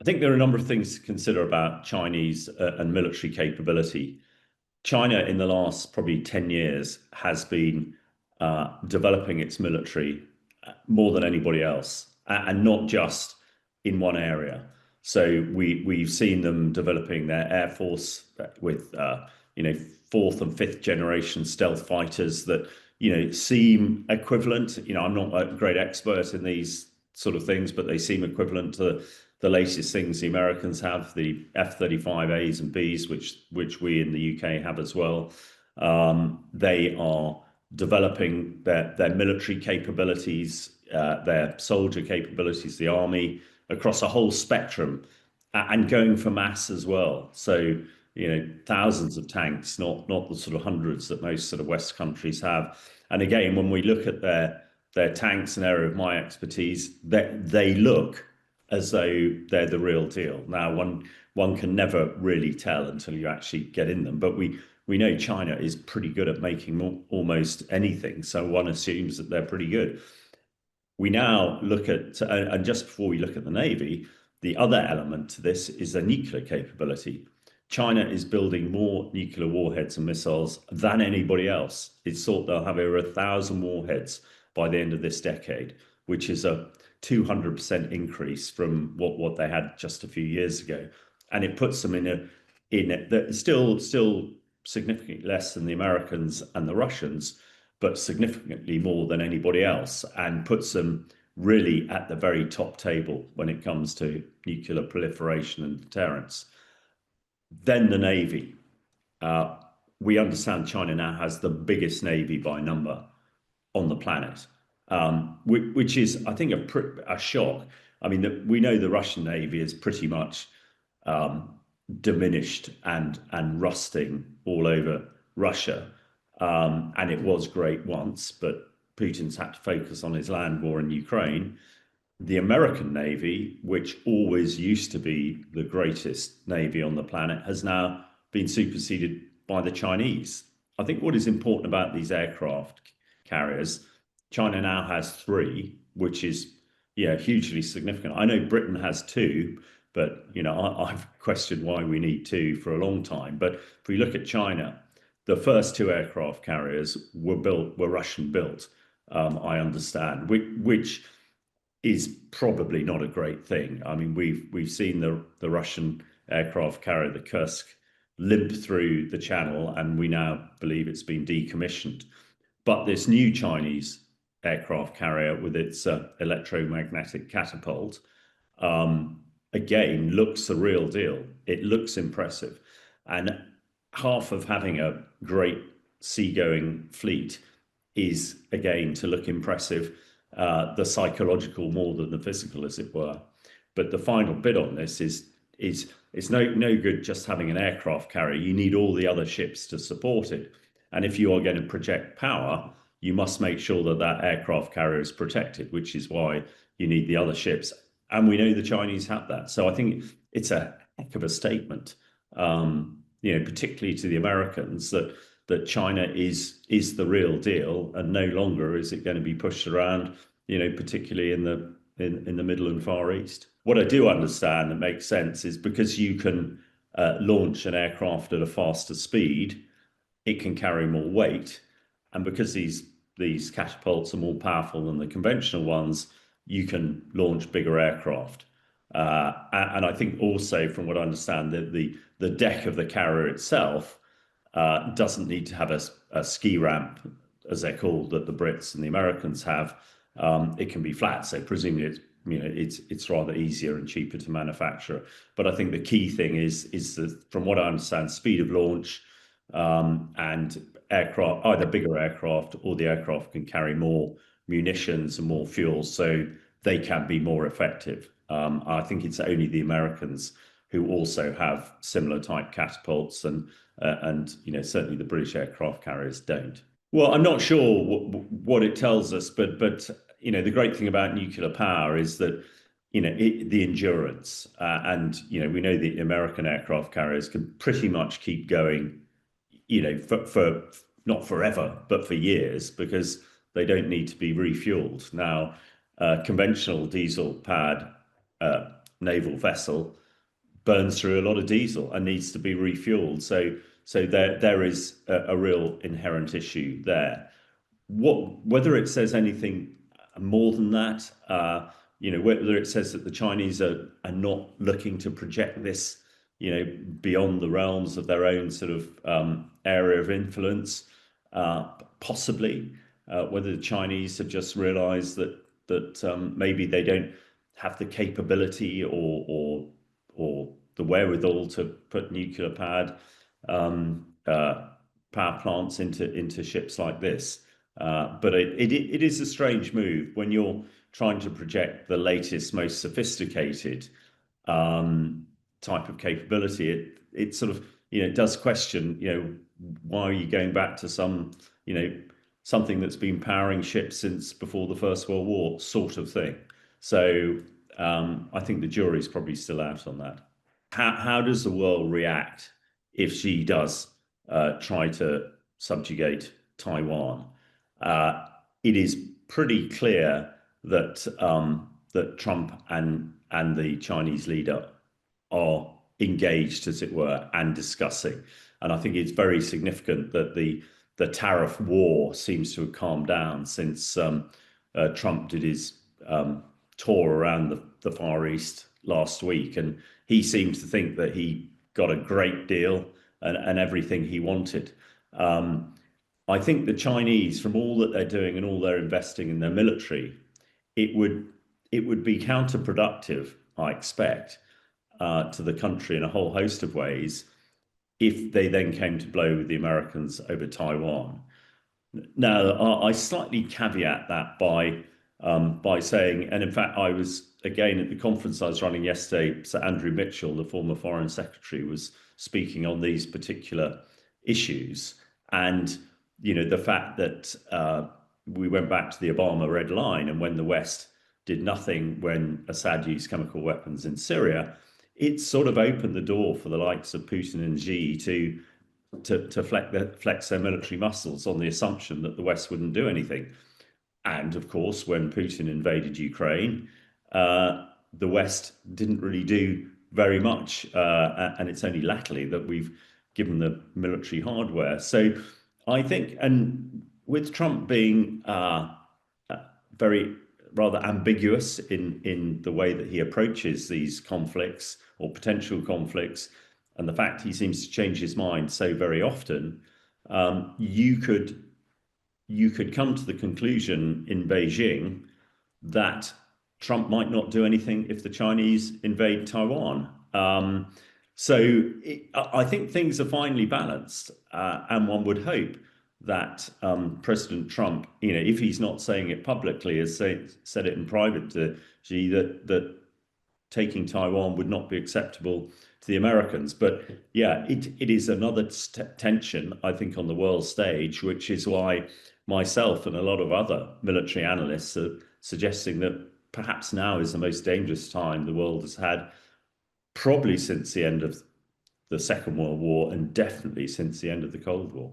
I think there are a number of things to consider about Chinese and military capability. China, in the last probably 10 years, has been developing its military more than anybody else, and not just in one area. So we've seen them developing their air force with fourth and fifth generation stealth fighters that seem equivalent. I'm not a great expert in these sort of things, but they seem equivalent to the latest things the Americans have, the F-35As and Bs, which we in the UK have as well. They are developing their military capabilities, their soldier capabilities, the army, across a whole spectrum, and going for mass as well. So, thousands of tanks, not the sort of hundreds that most sort of West countries have. And again, when we look at their tanks, an area of my expertise, they look as though they're the real deal. Now, one can never really tell until you actually get in them, but we know China is pretty good at making almost anything, so one assumes that they're pretty good. We now look at, and just before we look at the Navy, the other element to this is their nuclear capability. China is building more nuclear warheads and missiles than anybody else. It's thought they'll have over 1,000 warheads by the end of this decade, which is a 200% increase from what they had just a few years ago. And it puts them still significantly less than the Americans and the Russians, but significantly more than anybody else, and puts them really at the very top table when it comes to nuclear proliferation and deterrence. Then the Navy. We understand China now has the biggest Navy by number on the planet, which is, I think, a shock. I mean, we know the Russian Navy is pretty much diminished and rusting all over Russia. And it was great once, but Putin's had to focus on his land war in Ukraine. The American Navy, which always used to be the greatest Navy on the planet, has now been superseded by the Chinese. I think what is important about these aircraft carriers, China now has 3, which is hugely significant. I know Britain has 2, but I've questioned why we need 2 for a long time. But if we look at China, the first 2 aircraft carriers were Russian built, I understand, which is probably not a great thing. I mean, we've seen the Russian aircraft carrier, the Kursk, limp through the channel, and we now believe it's been decommissioned. But this new Chinese aircraft carrier with its electromagnetic catapult, again, looks the real deal. It looks impressive. And half of having a great seagoing fleet is, again, to look impressive, the psychological more than the physical, as it were. But the final bit on this is it's no good just having an aircraft carrier. You need all the other ships to support it. And if you are going to project power, you must make sure that that aircraft carrier is protected, which is why you need the other ships. And we know the Chinese have that. So I think it's a heck of a statement, particularly to the Americans, that China is the real deal, and no longer is it going to be pushed around, particularly in the Middle and Far East. What I do understand and makes sense is because you can launch an aircraft at a faster speed, it can carry more weight, and because these catapults are more powerful than the conventional ones, you can launch bigger aircraft. And I think also, from what I understand, that the deck of the carrier itself doesn't need to have a ski ramp, as they're called, that the Brits and the Americans have. It can be flat, so presumably it's rather easier and cheaper to manufacture. But I think the key thing is from what I understand, speed of launch, and aircraft, either bigger aircraft or the aircraft can carry more munitions and more fuel, so they can be more effective. I think it's only the Americans who also have similar type catapults, and certainly the British aircraft carriers don't. Well, I'm not sure what it tells us, but the great thing about nuclear power is that the endurance, and we know the American aircraft carriers can pretty much keep going, for not forever, but for years, because they don't need to be refueled. Now, conventional diesel-powered naval vessel burns through a lot of diesel and needs to be refueled. So there is a real inherent issue there. Whether it says anything more than that, whether it says that the Chinese are not looking to project this, beyond the realms of their own sort of area of influence, possibly. Whether the Chinese have just realised that maybe they don't have the capability or the wherewithal to put nuclear powered power plants into ships like this. But it is a strange move when you're trying to project the latest, most sophisticated type of capability. It sort of does question why are you going back to something that's been powering ships since before the First World War, sort of thing. So I think the jury's probably still out on that. How does the world react if she does try to subjugate Taiwan? It is pretty clear that that Trump and the Chinese leader are engaged, as it were, and discussing. And I think it's very significant that the tariff war seems to have calmed down since Trump did his tour around the Far East last week, and he seems to think that he got a great deal and everything he wanted. I think the Chinese, from all that they're doing and all they're investing in their military, it would be counterproductive, I expect, to the country in a whole host of ways if they then came to blow with the Americans over Taiwan. Now, I slightly caveat that by saying, and in fact, I was again at the conference I was running yesterday. Sir Andrew Mitchell, the former Foreign Secretary, was speaking on these particular issues, and the fact that we went back to the Obama red line, and when the West did nothing when Assad used chemical weapons in Syria, it sort of opened the door for the likes of Putin and Xi to flex their military muscles on the assumption that the West wouldn't do anything. And of course, when Putin invaded Ukraine, the West didn't really do very much, and it's only latterly that we've given the military hardware. So I think, and with Trump being very rather ambiguous in the way that he approaches these conflicts or potential conflicts, and the fact he seems to change his mind so very often, you could come to the conclusion in Beijing that Trump might not do anything if the Chinese invade Taiwan. I think things are finely balanced, and one would hope that President Trump, if he's not saying it publicly, has said it in private to Xi, that taking Taiwan would not be acceptable to the Americans. But yeah, it is another tension, I think, on the world stage, which is why myself and a lot of other military analysts are suggesting that perhaps now is the most dangerous time the world has had, probably since the end of the Second World War, and definitely since the end of the Cold War.